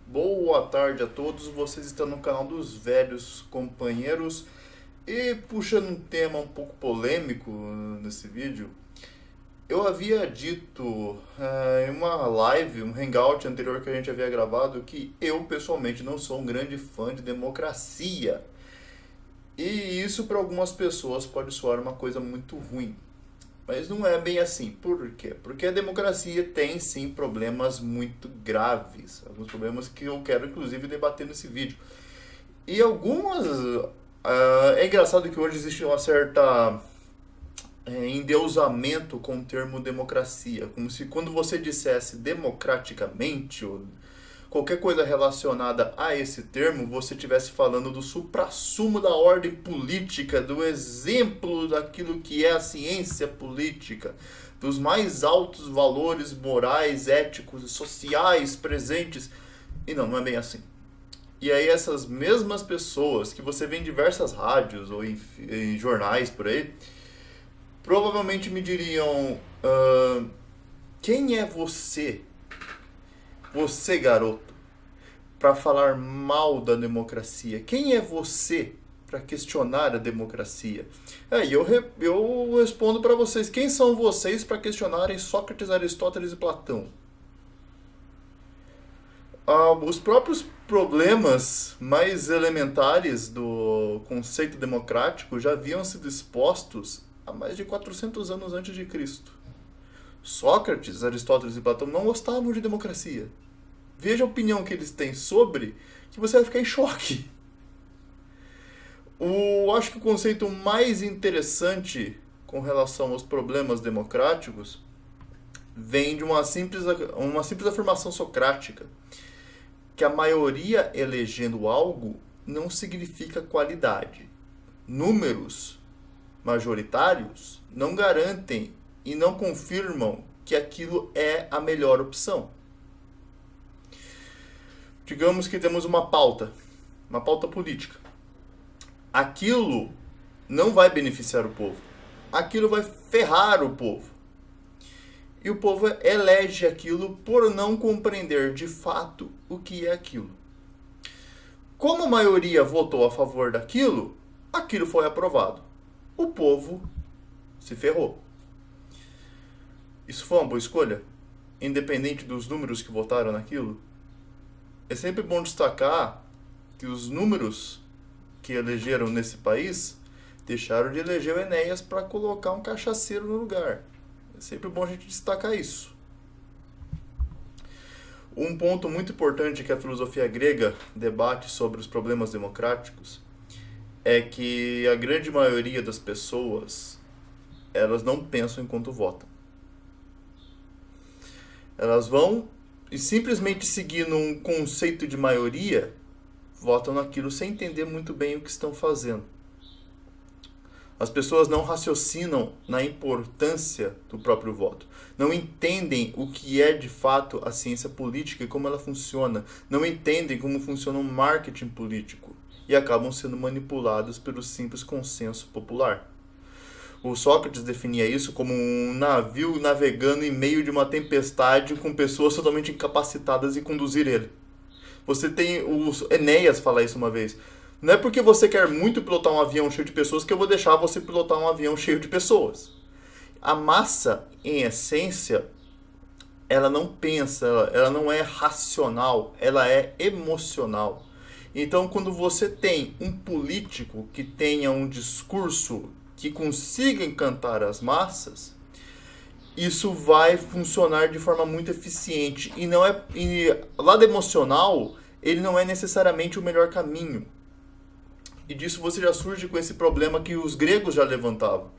Boa tarde a todos, vocês estão no canal dos velhos companheiros e puxando um tema um pouco polêmico nesse vídeo. Eu havia dito em uma live, um hangout anterior que a gente havia gravado, que eu pessoalmente não sou um grande fã de democracia. E isso para algumas pessoas pode soar uma coisa muito ruim. Mas não é bem assim. Por quê? Porque a democracia tem sim problemas muito graves. Alguns problemas que eu quero inclusive debater nesse vídeo. E algumas. É engraçado que hoje existe uma certa endeusamento com o termo democracia. Como se quando você dissesse democraticamente, ou qualquer coisa relacionada a esse termo, você estivesse falando do suprassumo da ordem política, do exemplo daquilo que é a ciência política, dos mais altos valores morais, éticos e sociais presentes. E não é bem assim. E aí essas mesmas pessoas que você vê em diversas rádios ou em jornais por aí, provavelmente me diriam: quem é você? Você, garoto, para falar mal da democracia? Quem é você para questionar a democracia? E eu respondo para vocês: quem são vocês para questionarem Sócrates, Aristóteles e Platão? Os próprios problemas mais elementares do conceito democrático já haviam sido expostos há mais de 400 anos antes de Cristo. Sócrates, Aristóteles e Platão não gostavam de democracia. Veja a opinião que eles têm sobre, que você vai ficar em choque. Acho que o conceito mais interessante com relação aos problemas democráticos vem de uma simples afirmação socrática, que a maioria elegendo algo não significa qualidade. Números majoritários não garantem e não confirmam que aquilo é a melhor opção. Digamos que temos uma pauta política. Aquilo não vai beneficiar o povo. Aquilo vai ferrar o povo. E o povo elege aquilo por não compreender de fato o que é aquilo. Como a maioria votou a favor daquilo, aquilo foi aprovado. O povo se ferrou. Isso foi uma boa escolha? Independente dos números que votaram naquilo? É sempre bom destacar que os números que elegeram nesse país deixaram de eleger o Enéas para colocar um cachaceiro no lugar. É sempre bom a gente destacar isso. Um ponto muito importante que a filosofia grega debate sobre os problemas democráticos é que a grande maioria das pessoas, elas não pensam enquanto votam. Elas vão e simplesmente seguindo um conceito de maioria, votam naquilo sem entender muito bem o que estão fazendo. As pessoas não raciocinam na importância do próprio voto. Não entendem o que é de fato a ciência política e como ela funciona. Não entendem como funciona o marketing político. E acabam sendo manipulados pelo simples consenso popular. O Sócrates definia isso como um navio navegando em meio de uma tempestade com pessoas totalmente incapacitadas de conduzir ele. Você tem... O Enéas fala isso uma vez. Não é porque você quer muito pilotar um avião cheio de pessoas que eu vou deixar você pilotar um avião cheio de pessoas. A massa, em essência, ela não pensa, ela não é racional, ela é emocional. Então, quando você tem um político que tenha um discurso que consiga encantar as massas, isso vai funcionar de forma muito eficiente. E lado emocional, ele não é necessariamente o melhor caminho. E disso você já surge com esse problema que os gregos já levantavam.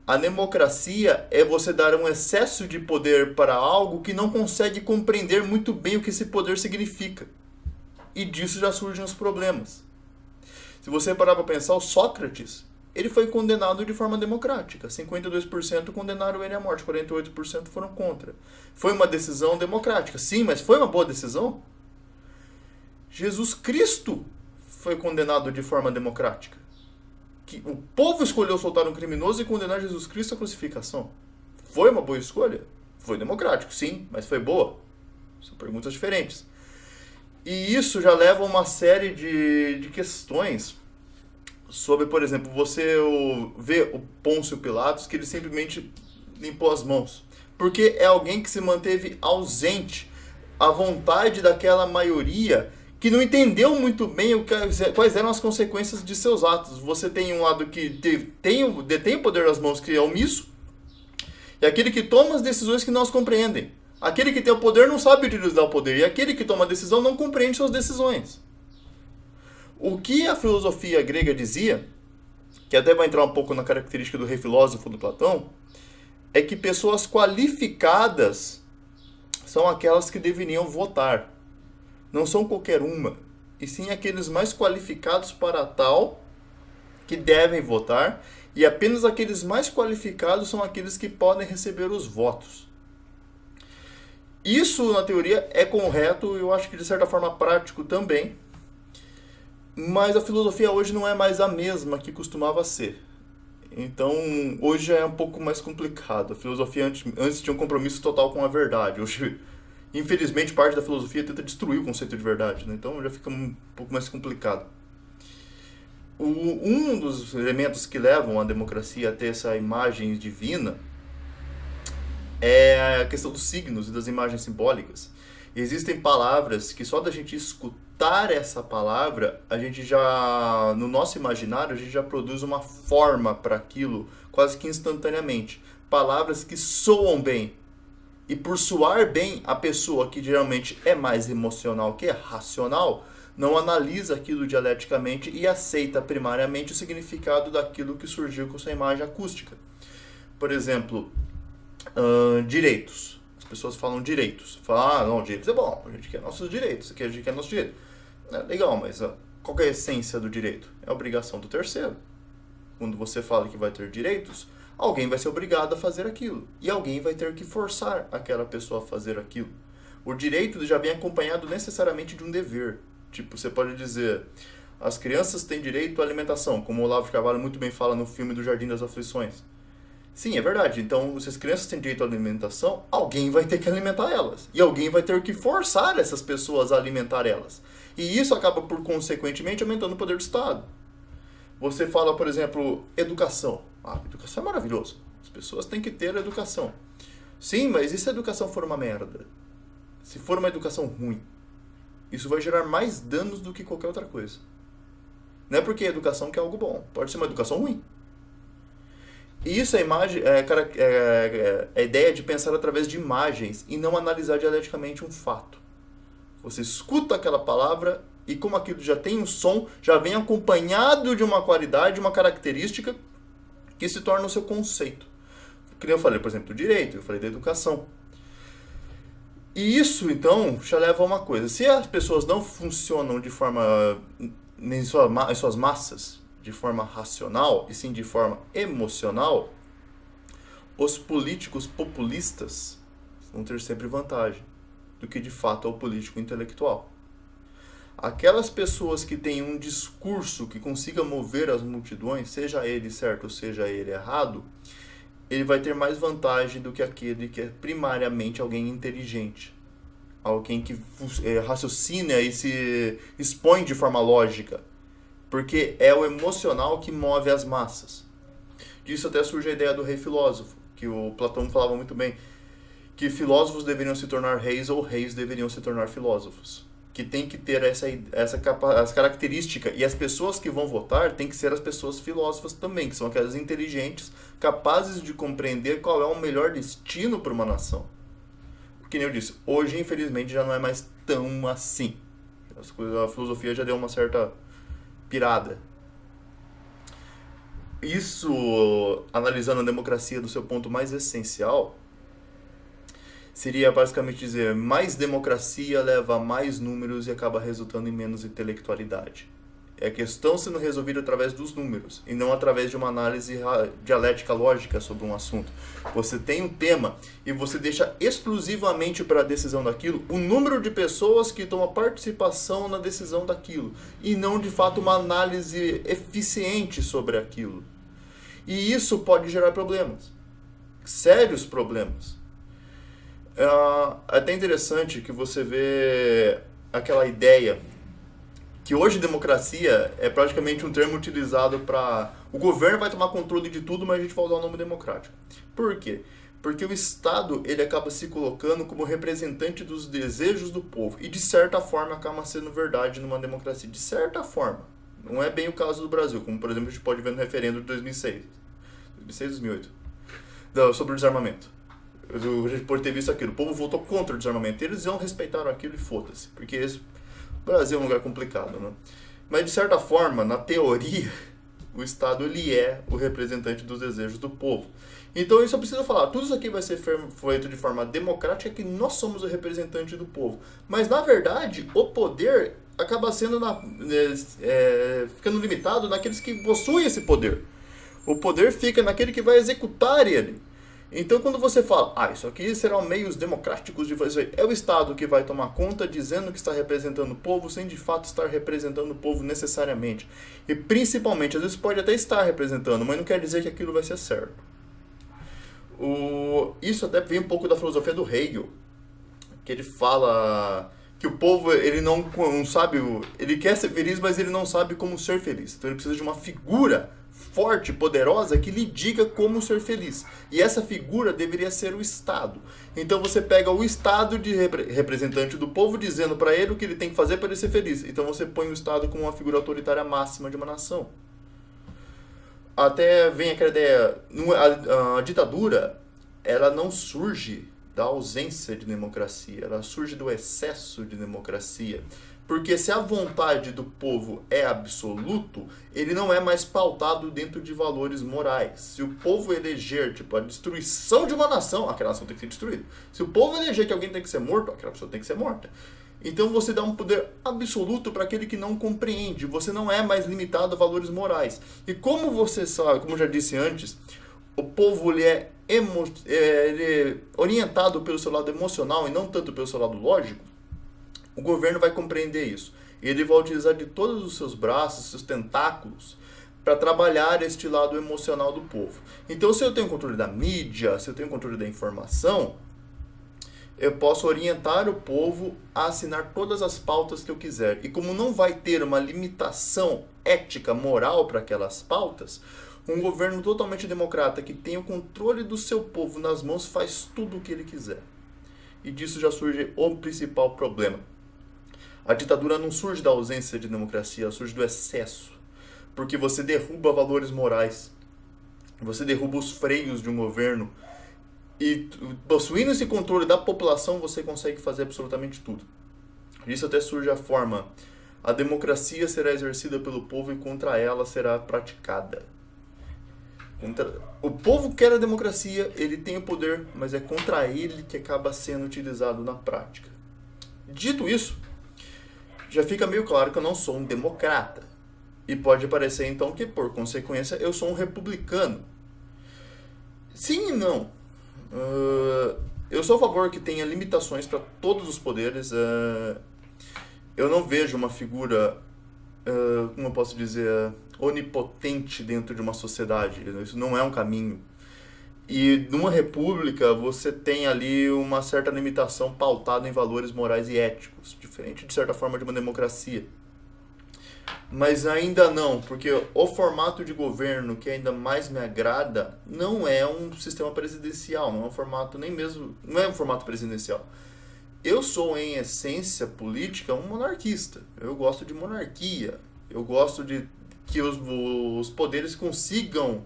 A democracia é você dar um excesso de poder para algo que não consegue compreender muito bem o que esse poder significa. E disso já surgem os problemas. Se você parar para pensar, o Sócrates, ele foi condenado de forma democrática. 52% condenaram ele à morte, 48% foram contra. Foi uma decisão democrática. Sim, mas foi uma boa decisão? Jesus Cristo foi condenado de forma democrática. Que o povo escolheu soltar um criminoso e condenar Jesus Cristo à crucificação. Foi uma boa escolha? Foi democrático, sim, mas foi boa? São perguntas diferentes. E isso já leva a uma série de questões sobre, por exemplo, você vê o Pôncio Pilatos, que ele simplesmente limpou as mãos. Porque é alguém que se manteve ausente à vontade daquela maioria que não entendeu muito bem quais eram as consequências de seus atos. Você tem um lado que detém o poder das mãos, que é omisso, e aquele que toma as decisões que não as compreendem. Aquele que tem o poder não sabe utilizar o poder, e aquele que toma a decisão não compreende suas decisões. O que a filosofia grega dizia, que até vai entrar um pouco na característica do rei filósofo do Platão, é que pessoas qualificadas são aquelas que deveriam votar. Não são qualquer uma, e sim aqueles mais qualificados para tal que devem votar, e apenas aqueles mais qualificados são aqueles que podem receber os votos. Isso, na teoria, é correto, eu acho que de certa forma prático também, mas a filosofia hoje não é mais a mesma que costumava ser. Então, hoje é um pouco mais complicado. A filosofia antes tinha um compromisso total com a verdade. Hoje, infelizmente, parte da filosofia tenta destruir o conceito de verdade, né? Então já fica um pouco mais complicado. Um dos elementos que levam a democracia a ter essa imagem divina é a questão dos signos e das imagens simbólicas. Existem palavras que só da gente escutar essa palavra, a gente já, no nosso imaginário, a gente já produz uma forma para aquilo quase que instantaneamente. Palavras que soam bem. E por soar bem, a pessoa que geralmente é mais emocional que é racional, não analisa aquilo dialeticamente e aceita primariamente o significado daquilo que surgiu com sua imagem acústica. Por exemplo, direitos. As pessoas falam direitos. Falam, não, direitos é bom, a gente quer nossos direitos, a gente quer nosso direito. Legal, mas qual é a essência do direito? É a obrigação do terceiro. Quando você fala que vai ter direitos, alguém vai ser obrigado a fazer aquilo. E alguém vai ter que forçar aquela pessoa a fazer aquilo. O direito já vem acompanhado necessariamente de um dever. Tipo, você pode dizer, as crianças têm direito à alimentação, como o Olavo de Carvalho muito bem fala no filme do Jardim das Aflições. Sim, é verdade. Então, se as crianças têm direito à alimentação, alguém vai ter que alimentar elas. E alguém vai ter que forçar essas pessoas a alimentar elas. E isso acaba, por consequentemente, aumentando o poder do Estado. Você fala, por exemplo, educação. Educação é maravilhoso. As pessoas têm que ter educação. Sim, mas e se a educação for uma merda? Se for uma educação ruim? Isso vai gerar mais danos do que qualquer outra coisa. Não é porque a educação que é algo bom. Pode ser uma educação ruim. E isso é a ideia de pensar através de imagens e não analisar dialeticamente um fato. Você escuta aquela palavra e como aquilo já tem um som, já vem acompanhado de uma qualidade, uma característica que se torna o seu conceito. Que nem eu falei, por exemplo, do direito, eu falei da educação. E isso, então, já leva a uma coisa. Se as pessoas não funcionam de forma, em suas massas, de forma racional, e sim de forma emocional, os políticos populistas vão ter sempre vantagem do que de fato é o político intelectual. Aquelas pessoas que têm um discurso que consiga mover as multidões, seja ele certo ou seja ele errado, ele vai ter mais vantagem do que aquele que é primariamente alguém inteligente. Alguém que raciocina e se expõe de forma lógica. Porque é o emocional que move as massas. Disso até surge a ideia do rei filósofo, que o Platão falava muito bem, que filósofos deveriam se tornar reis ou reis deveriam se tornar filósofos. Que tem que ter essa característica. E as pessoas que vão votar têm que ser as pessoas filósofas também, que são aquelas inteligentes, capazes de compreender qual é o melhor destino para uma nação. Que nem eu disse, hoje infelizmente já não é mais tão assim. A filosofia já deu uma certa pirada. Isso, analisando a democracia do seu ponto mais essencial, seria basicamente dizer, mais democracia leva a mais números e acaba resultando em menos intelectualidade. É a questão sendo resolvida através dos números, e não através de uma análise dialética lógica sobre um assunto. Você tem um tema e você deixa exclusivamente para a decisão daquilo o número de pessoas que tomam participação na decisão daquilo, e não de fato uma análise eficiente sobre aquilo. E isso pode gerar problemas, sérios problemas. É até interessante que você vê aquela ideia que hoje democracia é praticamente um termo utilizado para o governo vai tomar controle de tudo, mas a gente vai usar o nome democrático. Por quê? Porque o Estado ele acaba se colocando como representante dos desejos do povo e de certa forma acaba sendo verdade numa democracia. De certa forma. Não é bem o caso do Brasil, como por exemplo a gente pode ver no referendo de 2006. 2006, 2008. Não, sobre o desarmamento. A gente pode ter visto aquilo. O povo votou contra o desarmamento. Eles não respeitaram aquilo e foda-se. Porque o Brasil é um lugar complicado, né? Mas de certa forma, na teoria, o Estado ele é o representante dos desejos do povo. Então isso eu preciso falar. Tudo isso aqui vai ser feito de forma democrática, que nós somos o representante do povo. Mas na verdade, o poder acaba sendo ficando limitado naqueles que possuem esse poder. O poder fica naquele que vai executar ele. Então quando você fala, isso aqui serão meios democráticos de fazer, é o Estado que vai tomar conta dizendo que está representando o povo, sem de fato estar representando o povo necessariamente. E principalmente, às vezes pode até estar representando, mas não quer dizer que aquilo vai ser certo. Isso até vem um pouco da filosofia do Hegel, que ele fala que o povo ele não sabe, ele quer ser feliz, mas ele não sabe como ser feliz. Então ele precisa de uma figura forte, poderosa, que lhe diga como ser feliz. E essa figura deveria ser o Estado. Então você pega o Estado de representante do povo, dizendo para ele o que ele tem que fazer para ele ser feliz. Então você põe o Estado como uma figura autoritária máxima de uma nação. Até vem aquela ideia, a ditadura, ela não surge da ausência de democracia, ela surge do excesso de democracia. Porque se a vontade do povo é absoluto, ele não é mais pautado dentro de valores morais. Se o povo eleger a destruição de uma nação, aquela nação tem que ser destruída. Se o povo eleger que alguém tem que ser morto, aquela pessoa tem que ser morta. Então você dá um poder absoluto para aquele que não compreende. Você não é mais limitado a valores morais. E como você sabe, como eu já disse antes, o povo ele é orientado pelo seu lado emocional e não tanto pelo seu lado lógico. O governo vai compreender isso. Ele vai utilizar de todos os seus braços, seus tentáculos, para trabalhar este lado emocional do povo. Então, se eu tenho controle da mídia, se eu tenho controle da informação, eu posso orientar o povo a assinar todas as pautas que eu quiser. E como não vai ter uma limitação ética, moral para aquelas pautas, um governo totalmente democrata que tem o controle do seu povo nas mãos faz tudo o que ele quiser. E disso já surge o principal problema. A ditadura não surge da ausência de democracia, ela surge do excesso. Porque você derruba valores morais, você derruba os freios de um governo, e possuindo esse controle da população, você consegue fazer absolutamente tudo. Isso até surge a forma: a democracia será exercida pelo povo e contra ela será praticada. O povo quer a democracia, ele tem o poder, mas é contra ele que acaba sendo utilizado na prática. Dito isso, já fica meio claro que eu não sou um democrata. E pode parecer então que, por consequência, eu sou um republicano. Sim e não. Eu sou a favor que tenha limitações para todos os poderes. Eu não vejo uma figura, como eu posso dizer, onipotente dentro de uma sociedade. Isso não é um caminho. E numa república você tem ali uma certa limitação pautada em valores morais e éticos, diferente de certa forma de uma democracia. Mas ainda não, porque o formato de governo que ainda mais me agrada não é um sistema presidencial, não é um formato não é um formato presidencial. Eu sou em essência política um monarquista. Eu gosto de monarquia. Eu gosto de que os poderes consigam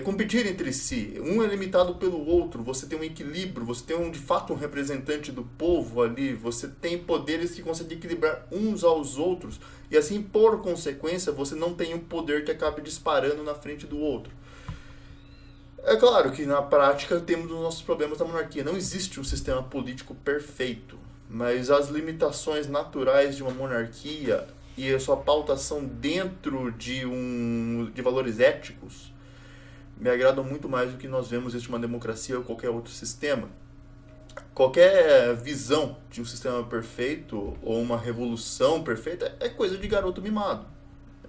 competir entre si. Um é limitado pelo outro, você tem um equilíbrio, você tem de fato um representante do povo ali, você tem poderes que conseguem equilibrar uns aos outros, e assim, por consequência, você não tem um poder que acabe disparando na frente do outro. É claro que na prática temos os nossos problemas da monarquia. Não existe um sistema político perfeito, mas as limitações naturais de uma monarquia e a sua pautação dentro de valores éticos me agradam muito mais do que nós vemos em uma democracia ou qualquer outro sistema. Qualquer visão de um sistema perfeito ou uma revolução perfeita é coisa de garoto mimado,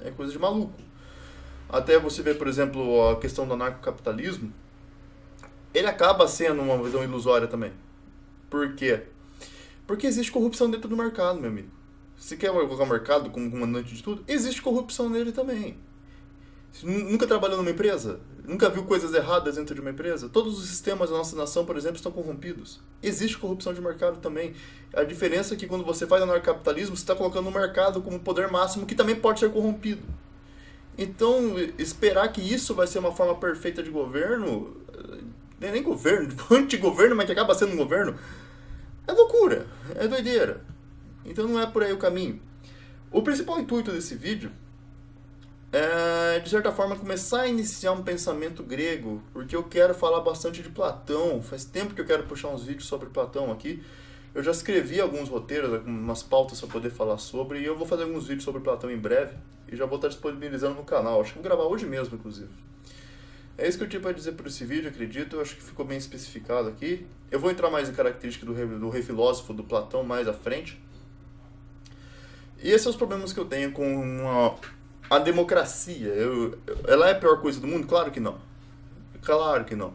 é coisa de maluco. Até você vê, por exemplo, a questão do anarcocapitalismo, ele acaba sendo uma visão ilusória também. Por quê? Porque existe corrupção dentro do mercado, meu amigo. Se quer colocar o mercado como comandante de tudo, existe corrupção nele também. Você nunca trabalhou numa empresa? Nunca viu coisas erradas dentro de uma empresa? Todos os sistemas da nossa nação, por exemplo, estão corrompidos. Existe corrupção de mercado também. A diferença é que quando você faz anarcapitalismo, você está colocando o mercado como poder máximo, que também pode ser corrompido. Então, esperar que isso vai ser uma forma perfeita de governo, nem governo, anti-governo, mas que acaba sendo um governo, é loucura, é doideira. Então não é por aí o caminho. O principal intuito desse vídeo é, de certa forma, começar a iniciar um pensamento grego, porque eu quero falar bastante de Platão. Faz tempo que eu quero puxar uns vídeos sobre Platão aqui. Eu já escrevi alguns roteiros, umas pautas para poder falar sobre, e eu vou fazer alguns vídeos sobre Platão em breve, e já vou estar disponibilizando no canal. Acho que vou gravar hoje mesmo, inclusive. É isso que eu tinha para dizer por esse vídeo, acredito. Eu acho que ficou bem especificado aqui. Eu vou entrar mais em características do rei filósofo, do Platão, mais à frente. E esses são os problemas que eu tenho com a democracia. Ela é a pior coisa do mundo? Claro que não. Claro que não.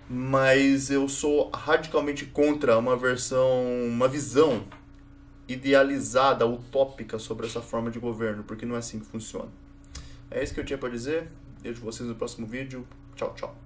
Mas eu sou radicalmente contra uma visão idealizada, utópica sobre essa forma de governo, porque não é assim que funciona. É isso que eu tinha para dizer. Vejo vocês no próximo vídeo. Tchau, tchau.